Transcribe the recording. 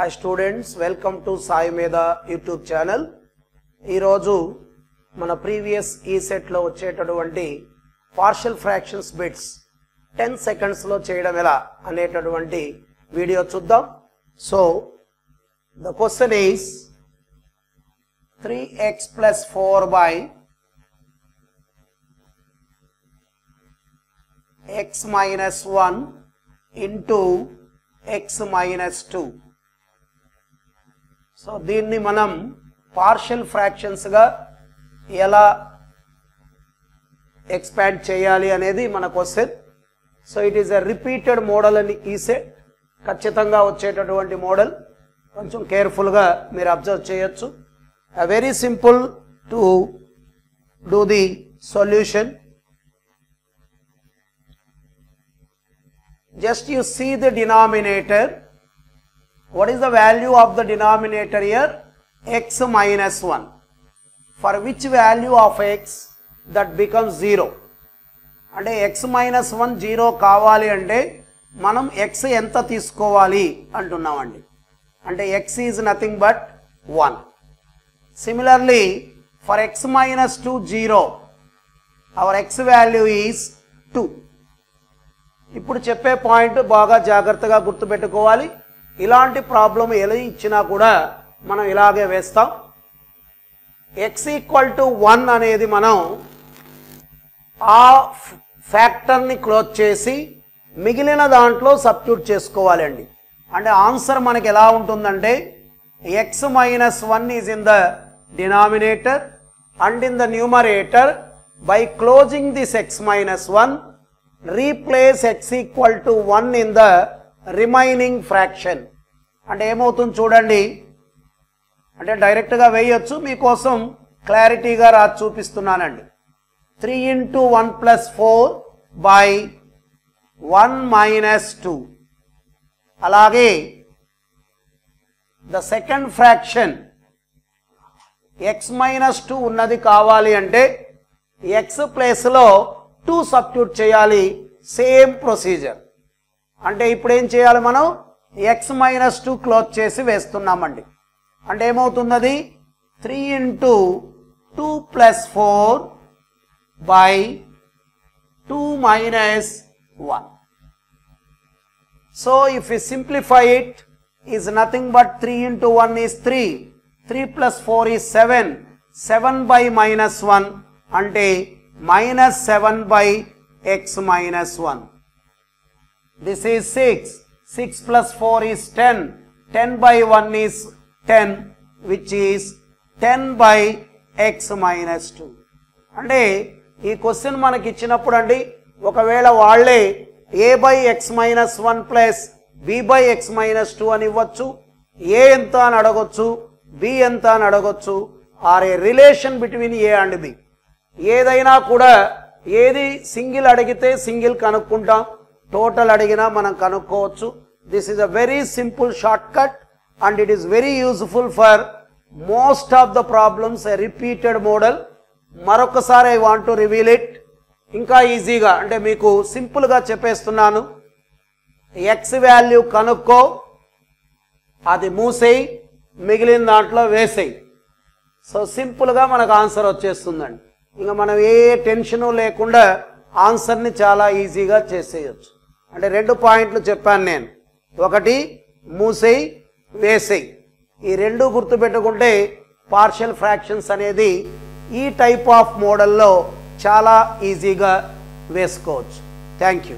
Hi students, welcome to Sai Medha YouTube channel. ఈ రోజు మన ప్రీవియస్ ఈ సెట్ లో వచ్చేటటువంటి పార్షియల్ ఫ్రాక్షన్స్ బిట్స్ 10 సెకండ్స్ లో చేయడం ఎలా అనేటటువంటి వీడియో చూద్దాం. So the question is 3x plus 4 by x minus 1 into x minus 2. So దీన్ని మనం పార్షియల్ ఫ్రాక్షన్స్ గా ఎలా ఎక్స్పాండ్ చేయాలి అనేది మన question. So it is a repeated model అని ఈ సెట్ ఖచ్చితంగా వచ్చేటటువంటి మోడల్, కొంచెం కేర్ఫుల్గా మీరు అబ్జర్వ్ చేయొచ్చు. Very simple to do the solution. Just you see the denominator. What is the value of the denominator here? X minus 1. For which value of x that becomes 0? అంటే x minus 1 0 కావాలి అంటే మనం x ఎంత తీసుకోవాలి అంటున్నామండి. అంటే x is nothing but 1. Similarly, for x minus 2 0, our x value is 2. ఇప్పుడు చెప్పే point బాగా జాగ్రత్తగా గుర్తుపెట్టుకోవాలి. ఇలాంటి ప్రాబ్లం ఎలా ఇచ్చినా కూడా మనం ఇలాగే వేస్తాం. x ఈక్వల్ టు 1 అనేది మనం ఆ ఫ్యాక్టర్ని క్లోజ్ చేసి మిగిలిన దాంట్లో సబ్స్టిట్యూట్ చేసుకోవాలండి. అంటే ఆన్సర్ మనకి ఎలా ఉంటుందంటే x minus 1 is in the denominator and in the numerator. By closing this x minus 1, replace x equal to 1 in the remaining fraction. అంటే ఏమవుతుంది చూడండి, అంటే డైరెక్ట్గా వేయొచ్చు, మీకోసం క్లారిటీగా రాసి చూపిస్తున్నానండి. 3 into 1 plus 4 by 1 minus 2. అలాగే the second fraction x minus 2 ఉన్నది కావాలి అంటే x ప్లేస్లో 2 సబ్స్టిట్యూట్ చేయాలి. Same procedure. అంటే ఇప్పుడు ఏం చేయాలి, మనం x minus 2 క్లోజ్ చేసి వేస్తున్నామండి. అంటే ఏమవుతుంది, అది 3 into 2 plus 4 by 2 minus 1. So if we simplify it, is nothing but 3 into 1 is 3. 3 plus 4 is 7. 7 by minus 1 అంటే minus 7 by x minus 1. This is 6. 6 plus 4 is 10. 10 by 1 is 10, which is 10 by x minus 2. అంటే ఈ question మనకి ఇచ్చినప్పుడు అండి, ఒకవేళ వాళ్ళే a by x minus 1 plus b by x minus 2 అని ఇవ్వచ్చు, a ఎంత అని అడగొచ్చు, b ఎంత అని అడగొచ్చు, or a relation between a and b. ఏదైనా కూడా ఏది సింగిల్ అడిగితే సింగిల్ కనుక్కుంటాం, టోటల్ అడిగినా మనం కనుక్కోవచ్చు. This is a very simple short cut and it is very useful for most of the problems. A repeated model. మరొకసారి I want to reveal it ఇంకా ఈజీగా, అంటే మీకు సింపుల్గా చెప్పేస్తున్నాను. ఎక్స్ వాల్యూ కనుక్కో, అది మూసేయి, మిగిలిన దాంట్లో వేసేయి. సో సింపుల్గా మనకు ఆన్సర్ వచ్చేస్తుందండి. ఇంకా మనం ఏ టెన్షను లేకుండా ఆన్సర్ని చాలా ఈజీగా చేసేయచ్చు. అంటే 2 పాయింట్లు చెప్పాను నేను, ఒకటి మూసేయి, వేసేయి. ఈ 2 గుర్తుపెట్టుకుంటే పార్షియల్ ఫ్రాక్షన్స్ అనేది ఈ టైప్ ఆఫ్ మోడల్లో చాలా ఈజీగా వేసుకోవచ్చు. Thank you.